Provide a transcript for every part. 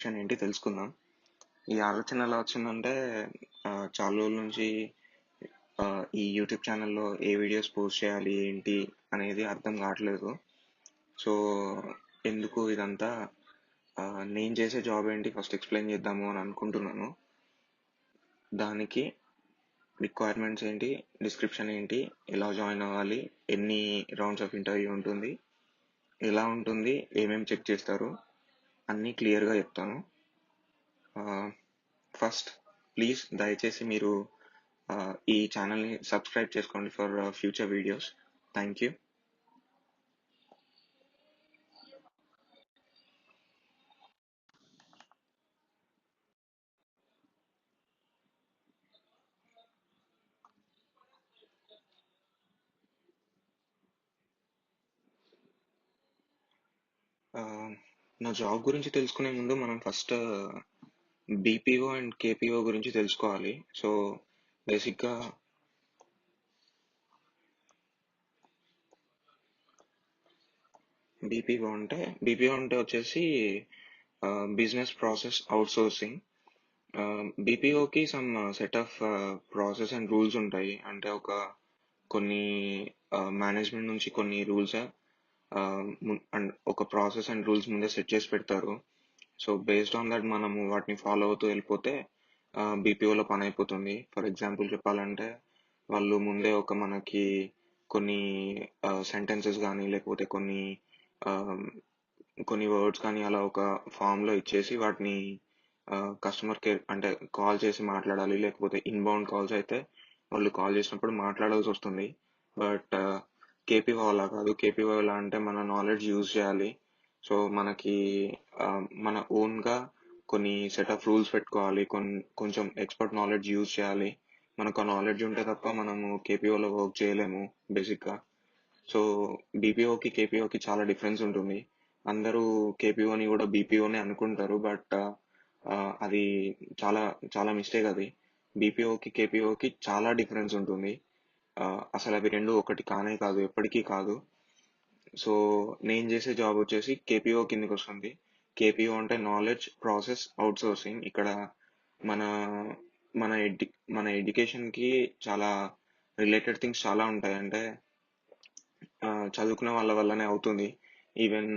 విషయం ఏంటి తెలుసుకుందాం. ఈ ఆలోచన ఎలా వచ్చిందంటే చాలా రోజుల నుంచి ఈ యూట్యూబ్ ఛానల్లో ఏ వీడియోస్ పోస్ట్ చేయాలి ఏంటి అనేది అర్థం కావట్లేదు. సో ఎందుకు ఇదంతా నేను చేసే జాబ్ ఏంటి ఫస్ట్ ఎక్స్ప్లెయిన్ చేద్దాము అని అనుకుంటున్నాను. దానికి రిక్వైర్మెంట్స్ ఏంటి, డిస్క్రిప్షన్ ఏంటి, ఎలా జాయిన్ అవ్వాలి, ఎన్ని రౌండ్స్ ఆఫ్ ఇంటర్వ్యూ ఉంటుంది, ఎలా ఉంటుంది, ఏమేమి చెక్ చేస్తారు అన్నీ క్లియర్గా చెప్తాను. ఫస్ట్ ప్లీజ్ దయచేసి మీరు ఈ ఛానల్ని సబ్స్క్రైబ్ చేసుకోండి for future videos. Thank you. నా జాబ్ గురించి తెలుసుకునే ముందు మనం ఫస్ట్ బీపీఓ అండ్ కేపీఓ గురించి తెలుసుకోవాలి. సో బేసిక్గా బీపీఓ అంటే వచ్చేసి బిజినెస్ ప్రాసెస్ అవుట్సోర్సింగ్. బీపీఓకి some set of process and rules ఉంటాయి. అంటే కొన్ని మేనేజ్మెంట్ నుంచి కొన్ని రూల్స్ అండ్ ఒక ప్రాసెస్ అండ్ రూల్స్ ముందే సెట్ చేసి పెడతారు. సో బేస్డ్ ఆన్ దట్ మనము వాటిని ఫాలో అవుతూ వెళ్ళిపోతే బీపీఓలో పని అయిపోతుంది. ఫర్ ఎగ్జాంపుల్ చెప్పాలంటే వాళ్ళు ముందే మనకి కొన్ని సెంటెన్సెస్ కానీ లేకపోతే కొన్ని వర్డ్స్ కానీ అలా ఒక ఫామ్లో ఇచ్చేసి వాటిని కస్టమర్ కేర్ అంటే కాల్ చేసి మాట్లాడాలి. లేకపోతే ఇన్బౌండ్ కాల్స్ అయితే వాళ్ళు కాల్ చేసినప్పుడు మాట్లాడాల్సి వస్తుంది. బట్ కేపీఓ అలా కాదు. కేపీఓ ఎలా అంటే మన నాలెడ్జ్ యూజ్ చేయాలి. సో మనకి మన ఓన్గా కొన్ని సెట్ ఆఫ్ రూల్స్ పెట్టుకోవాలి. కొంచెం ఎక్స్పర్ట్ నాలెడ్జ్ యూజ్ చేయాలి. మనకు ఆ నాలెడ్జ్ ఉంటే తప్ప మనము కేపీఓలో వర్క్ చేయలేము బేసిక్గా. సో బీపీఓకి కేపీఓకి చాలా డిఫరెన్స్ ఉంటుంది. అందరూ కేపీఓని కూడా బీపీఓనే అనుకుంటారు. బట్ అది చాలా చాలా మిస్టేక్ అది. బీపీఓకి కేపీఓకి చాలా డిఫరెన్స్ ఉంటుంది. అసలు అవి రెండు ఒకటి కానే కాదు, ఎప్పటికీ కాదు. సో నేను చేసే జాబ్ వచ్చేసి కేపీఓ కిందకి వస్తుంది. కేపీఓ అంటే నాలెడ్జ్ ప్రాసెస్ అవుట్సోర్సింగ్. ఇక్కడ మన మన ఎడ్యు మన ఎడ్యుకేషన్కి చాలా రిలేటెడ్ థింగ్స్ చాలా ఉంటాయి. అంటే చదువుకున్న వాళ్ళ వల్లనే అవుతుంది. ఈవెన్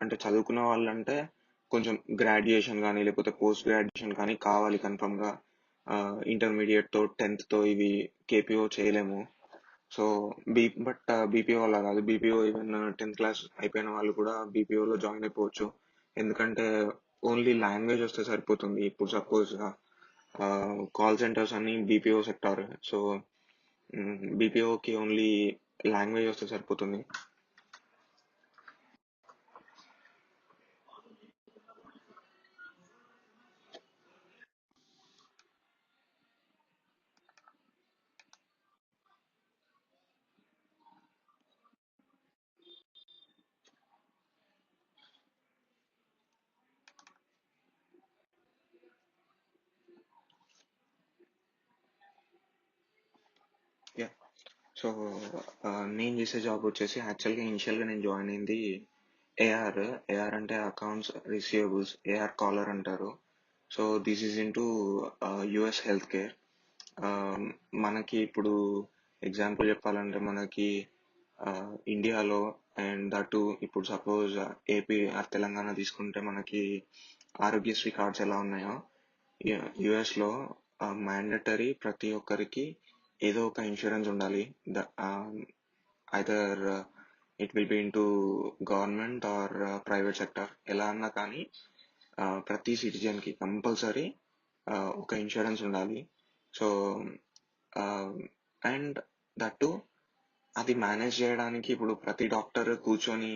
అంటే చదువుకున్న వాళ్ళంటే కొంచెం గ్రాడ్యుయేషన్ కానీ లేకపోతే పోస్ట్ గ్రాడ్యుయేషన్ కానీ కావాలి కన్ఫర్మ్గా. ఇంటర్మీడియట్తో 10th ఇవి కేపీఓ చేయలేము. సో బట్ బీపీఓ అలా కాదు. బీపీఓ ఈవెన్ 10th క్లాస్ అయిపోయిన వాళ్ళు కూడా బీపీఓలో జాయిన్ అయిపోవచ్చు. ఎందుకంటే ఓన్లీ లాంగ్వేజ్ వస్తే సరిపోతుంది. ఇప్పుడు సపోజ్ కాల్ సెంటర్స్ అన్ని బీపీఓ సెక్టార్. సో బీపీఓకి ఓన్లీ లాంగ్వేజ్ వస్తే సరిపోతుంది. యా. సో నేను చేసే జాబ్ వచ్చేసి యాక్చువల్గా ఇనిషియల్గా నేను జాయిన్ అయింది ఏఆర్. ఏఆర్ అంటే అకౌంట్స్ రిసీవబుల్స్, ఏఆర్ కాలర్ అంటారు. So this is in to US health care. మనకి ఇప్పుడు ఎగ్జాంపుల్ చెప్పాలంటే మనకి ఇండియాలో అండ్ దట్ ఇప్పుడు సపోజ్ ఏపీ ఆర్ తెలంగాణ తీసుకుంటే మనకి ఆరోగ్యశ్రీ కార్డ్స్ ఎలా ఉన్నాయో యుఎస్లో మ్యాండటరీ ప్రతి ఒక్కరికి ఏదో ఒక ఇన్సూరెన్స్ ఉండాలి. Either it will be in to government or private sector. ఎలా అన్నా కానీ ప్రతి సిటిజన్కి కంపల్సరీ ఒక ఇన్సూరెన్స్ ఉండాలి. సో అండ్ దట్టు అది మేనేజ్ చేయడానికి ఇప్పుడు ప్రతి డాక్టర్ కూర్చొని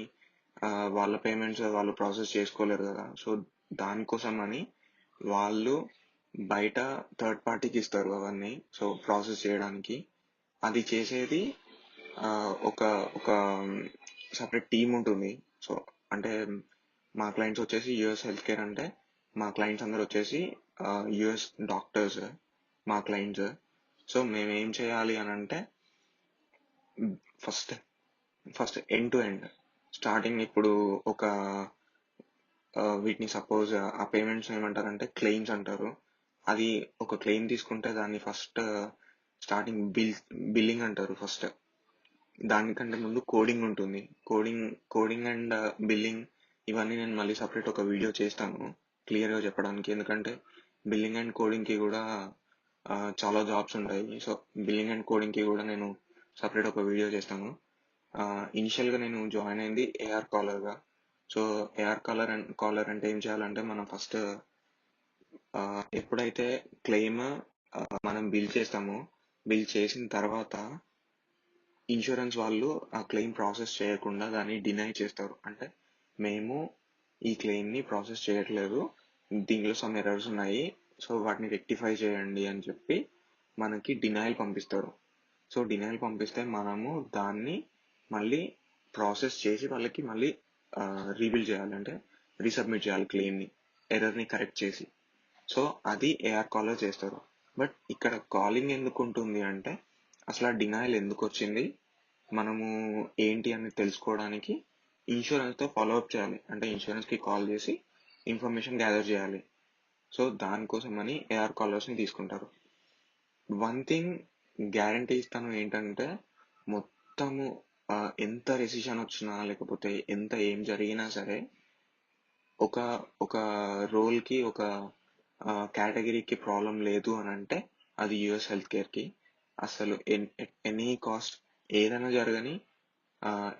వాళ్ళ పేమెంట్స్ వాళ్ళు ప్రాసెస్ చేసుకోలేరు కదా. సో దానికోసం అని వాళ్ళు బయట థర్డ్ పార్టీకి ఇస్తారు అవన్నీ. సో ప్రాసెస్ చేయడానికి అది చేసేది ఒక ఒక సపరేట్ టీం ఉంటుంది. సో అంటే మా క్లయింట్స్ వచ్చేసి యుఎస్ హెల్త్ కేర్. అంటే మా క్లయింట్స్ అందరు వచ్చేసి యుఎస్ డాక్టర్స్ మా క్లయింట్స్. సో మేము ఏం చేయాలి అని అంటే first end to end starting ఇప్పుడు వీటిని సపోజ్ ఆ పేమెంట్స్ ఏమంటారంటే క్లెయిమ్స్ అంటారు. అది ఒక క్లెయిమ్ తీసుకుంటే దాన్ని ఫస్ట్ స్టార్టింగ్ బిల్లింగ్ అంటారు ఫస్ట్. దానికంటే ముందు కోడింగ్ ఉంటుంది. కోడింగ్ అండ్ బిల్లింగ్ ఇవన్నీ నేను మళ్ళీ సపరేట్ ఒక వీడియో చేస్తాను క్లియర్గా చెప్పడానికి. ఎందుకంటే బిల్లింగ్ అండ్ కోడింగ్కి కూడా చాలా జాబ్స్ ఉంటాయి. సో బిల్లింగ్ అండ్ కోడింగ్కి కూడా నేను సపరేట్ ఒక వీడియో చేస్తాను. ఇనిషియల్గా నేను జాయిన్ అయింది ఏఆర్ కాలర్గా. సో ఏఆర్ కాలర్ అంటే ఏం చేయాలంటే మనం ఫస్ట్ ఎప్పుడైతే క్లెయిమ్ మనం బిల్ చేస్తామో, బిల్ చేసిన తర్వాత ఇన్సూరెన్స్ వాళ్ళు ఆ క్లెయిమ్ ప్రాసెస్ చేయకుండా దాన్ని డినై చేస్తారు. అంటే మేము ఈ క్లెయిమ్ని ప్రాసెస్ చేయట్లేదు, దీనిలో సమ్ ఎర్రర్స్ ఉన్నాయి, సో వాటిని రెక్టిఫై చేయండి అని చెప్పి మనకి డినైల్ పంపిస్తారు. సో డినైల్ పంపిస్తే మనము దాన్ని మళ్ళీ ప్రాసెస్ చేసి వాళ్ళకి మళ్ళీ రీబిల్ చేయాలి, అంటే రీసబ్మిట్ చేయాలి క్లెయిమ్ని, ఎర్రర్ని కరెక్ట్ చేసి. సో అది ఏఆర్ కాలర్ చేస్తారు. బట్ ఇక్కడ కాలింగ్ ఎందుకు ఉంటుంది అంటే అసలు ఆ డినైల్ ఎందుకు వచ్చింది, మనము ఏంటి అని తెలుసుకోవడానికి ఇన్సూరెన్స్తో ఫాలో అప్ చేయాలి. అంటే ఇన్సూరెన్స్కి కాల్ చేసి ఇన్ఫర్మేషన్ గ్యాదర్ చేయాలి. సో దానికోసమని ఏఆర్ కాలర్స్ని తీసుకుంటారు. వన్ థింగ్ గ్యారంటీ ఇస్తాను ఏంటంటే మొత్తము ఎంత రెసిషన్ వచ్చినా లేకపోతే ఎంత ఏం జరిగినా సరే ఒక ఒక రోల్కి ఒక కేటగిరీకి ప్రాబ్లం లేదు అని అంటే అది యుఎస్ హెల్త్ కేర్కి. అసలు ఎనీ కాస్ట్ ఏదైనా జరగని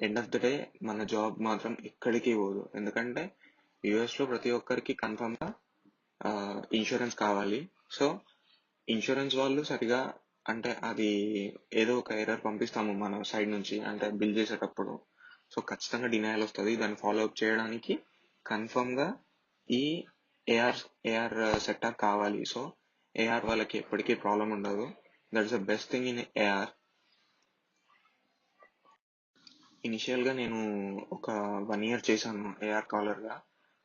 ఎండ్ ఆఫ్ ద డే మన జాబ్ మాత్రం ఎక్కడికి పోదు. ఎందుకంటే యుఎస్లో ప్రతి ఒక్కరికి కన్ఫర్మ్గా ఇన్సూరెన్స్ కావాలి. సో ఇన్సూరెన్స్ వాళ్ళు సరిగా అంటే అది ఏదో ఒక ఎర్రర్ పంపిస్తాము మన సైడ్ నుంచి, అంటే బిల్ చేసేటప్పుడు. సో ఖచ్చితంగా డినైల్ వస్తుంది. దాన్ని ఫాలో అప్ చేయడానికి కన్ఫర్మ్గా ఈ ఏఆర్ సెక్టార్ కావాలి. సో ఏఆర్ వాళ్ళకి ఎప్పటికీ ప్రాబ్లం ఉండదు. That is the best thing in AR. ఇనిషియల్గా నేను ఒక 1 year చేశాను ఏఆర్ కాలర్గా.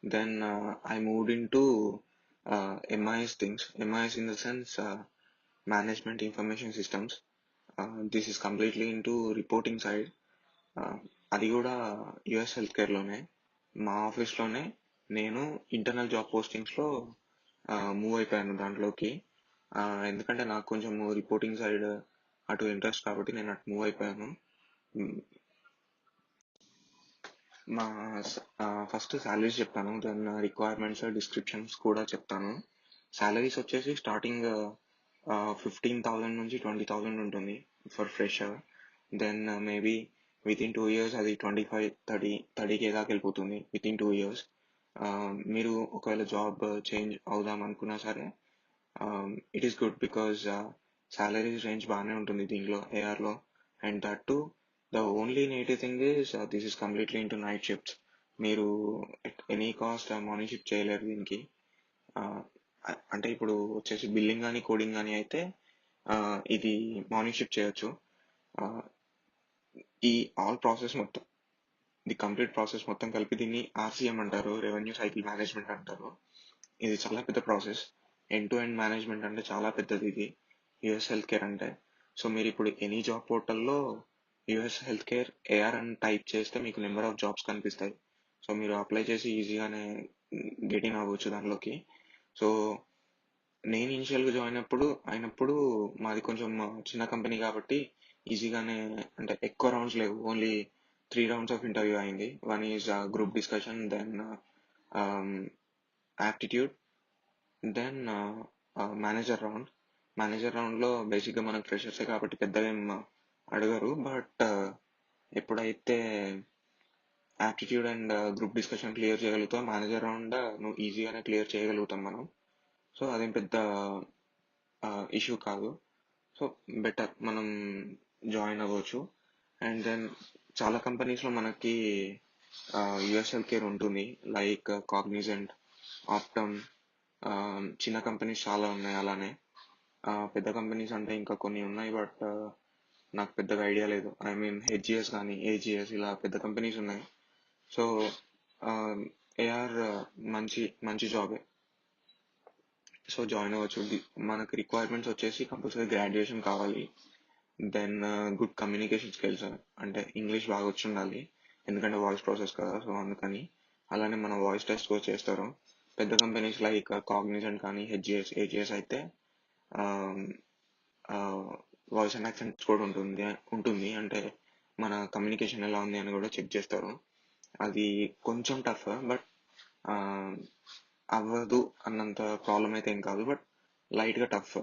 Then I moved into MIS things. MIS in the sense management information systems. This is completely into reporting side. అది కూడా US health కేర్లోనే, మా ఆఫీస్లోనే. నేను ఇంటర్నల్ జాబ్ పోస్టింగ్స్లో మూవ్ అయిపోయాను దాంట్లోకి. ఎందుకంటే నాకు కొంచెం రిపోర్టింగ్ సైడ్ అటు ఇంట్రెస్ట్ కాబట్టి నేను అటు మూవ్ అయిపోయాను. మా ఫస్ట్ శాలరీస్ చెప్తాను, దెన్ రిక్వైర్మెంట్స్ డిస్క్రిప్షన్స్ కూడా చెప్తాను. శాలరీస్ వచ్చేసి స్టార్టింగ్ 15,000 నుంచి 20,000 ఉంటుంది for fresher. Then maybe with in 2 years అది 25-30K దాకా వెళ్ళిపోతుంది విత్ ఇన్ 2 years. మీరు ఒకవేళ జాబ్ చేంజ్ అవుదాం అనుకున్నా సరే it is good, because salaries range బాగానే ఉంటుంది దీనిలో ఏఆర్లో. And that too the only negative thing is this is completely into night shifts. మీరు ఎనీ కాస్ట్ మార్నింగ్ షిఫ్ట్ చేయలేరు దీనికి. అంటే ఇప్పుడు వచ్చేసి బిల్లింగ్ కానీ కోడింగ్ కానీ అయితే ఇది మార్నింగ్ షిఫ్ట్ చేయొచ్చు. ఈ ఆల్ ప్రాసెస్ మొత్తం, ది కంప్లీట్ ప్రాసెస్ మొత్తం కలిపి దీన్ని ఆర్సీఎం అంటారు, రెవెన్యూ సైకిల్ మేనేజ్మెంట్ అంటారు. ఇది చాలా పెద్ద process, end to end management అంటే చాలా పెద్దది ఇది యుఎస్ హెల్త్ కేర్ అంటే. సో మీరు ఇప్పుడు ఎనీ జాబ్ పోర్టల్లో యుఎస్ హెల్త్ కేర్ ఏఆర్ అని టైప్ చేస్తే మీకు నెంబర్ ఆఫ్ జాబ్స్ కనిపిస్తాయి. సో మీరు అప్లై చేసి ఈజీగానే గెట్ ఇన్ అవ్వచ్చు దానిలోకి. సో నేను ఇనిషియల్గా జాయిన్ అయినప్పుడు మాది కొంచెం చిన్న కంపెనీ కాబట్టి ఈజీగానే, అంటే ఎక్కువ రౌండ్స్ లేవు, ఓన్లీ 3 rounds ఆఫ్ ఇంటర్వ్యూ అయింది. One is group discussion, then aptitude, then manager రౌండ్లో బేసిక్గా మనకు ఫ్రెషర్సే కాబట్టి పెద్దగా ఏం అడగరు. బట్ ఎప్పుడైతే aptitude and group discussion clear చేయగలుగుతాం, మేనేజర్ రౌండ్ నువ్వు ఈజీగానే క్లియర్ చేయగలుగుతాం మనం. సో అదేం పెద్ద ఇష్యూ కాదు. సో బెటర్ మనం జాయిన్ అవ్వచ్చు. అండ్ దెన్ చాలా కంపెనీస్లో మనకి యుఎస్ హెల్త్ కేర్ ఉంటుంది, లైక్ కాగ్నిజెంట్, ఆప్టమ్. చిన్న కంపెనీస్ చాలా ఉన్నాయి అలానే. పెద్ద కంపెనీస్ అంటే ఇంకా కొన్ని ఉన్నాయి, బట్ నాకు పెద్దగా ఐడియా లేదు. ఐ మీన్ హెచ్జిఎస్ కానీ ఏజిఎస్ ఇలా పెద్ద కంపెనీస్ ఉన్నాయి. సో ఏఆర్ మంచి జాబే. సో జాయిన్ అవ్వచ్చు. మనకు రిక్వైర్మెంట్స్ వచ్చేసి కంపల్సరీ గ్రాడ్యుయేషన్ కావాలి, దెన్ గుడ్ కమ్యూనికేషన్ స్కిల్స్, అంటే ఇంగ్లీష్ బాగా వచ్చి ఉండాలి, ఎందుకంటే వాయిస్ ప్రాసెస్ కదా. సో అందుకని అలానే మన వాయిస్ టెస్ట్ కూడా చేస్తారు. పెద్ద కంపెనీస్ లైక్ కాగ్నిజెంట్ కానీ ఏజిఎస్ అయితే వాయిస్ అండ్ యాక్సెంట్ కూడా ఉంటుంది అంటే మన కమ్యూనికేషన్ ఎలా ఉంది అని కూడా చెక్ చేస్తారు. అది కొంచెం టఫ్, బట్ అవ్వదు అన్నంత ప్రాబ్లం అయితే ఏం కాదు, బట్ లైట్గా టఫ్.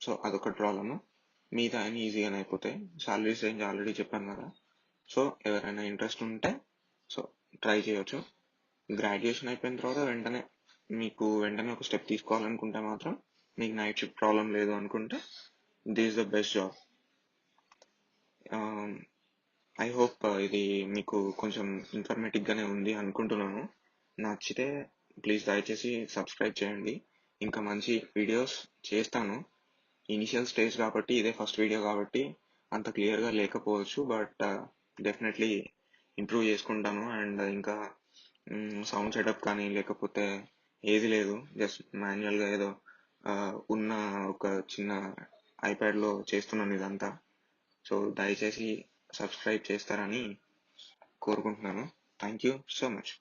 సో అదొకటి ప్రాబ్లమ్. మిగతా అన్ని ఈజీగానే అయిపోతాయి. సాలరీస్ రేంజ్ ఆల్రెడీ చెప్పాను కదా. సో ఎవరైనా ఇంట్రెస్ట్ ఉంటే సో ట్రై చేయొచ్చు. గ్రాడ్యుయేషన్ అయిపోయిన తర్వాత వెంటనే ఒక స్టెప్ తీసుకోవాలనుకుంటే మాత్రం, మీకు నైట్ షిఫ్ట్ ప్రాబ్లం లేదు అనుకుంటే this is the best job. I hope ఇది మీకు కొంచెం ఇన్ఫర్మేటివ్గానే ఉంది అనుకుంటున్నాను. నచ్చితే ప్లీజ్ దయచేసి సబ్స్క్రైబ్ చేయండి. ఇంకా మంచి వీడియోస్ చేస్తాను. ఇనిషియల్ స్టేజ్ కాబట్టి, ఇదే ఫస్ట్ వీడియో కాబట్టి అంత క్లియర్గా లేకపోవచ్చు, బట్ డెఫినెట్లీ ఇంప్రూవ్ చేసుకుంటాను. అండ్ ఇంకా సౌండ్ సెటప్ కానీ లేకపోతే ఏది లేదు, జస్ట్ మాన్యువల్గా ఏదో ఉన్న ఒక చిన్న ఐప్యాడ్లో చేస్తున్నాను ఇదంతా. సో దయచేసి సబ్స్క్రైబ్ చేస్తారని కోరుకుంటున్నాను. Thank you so much.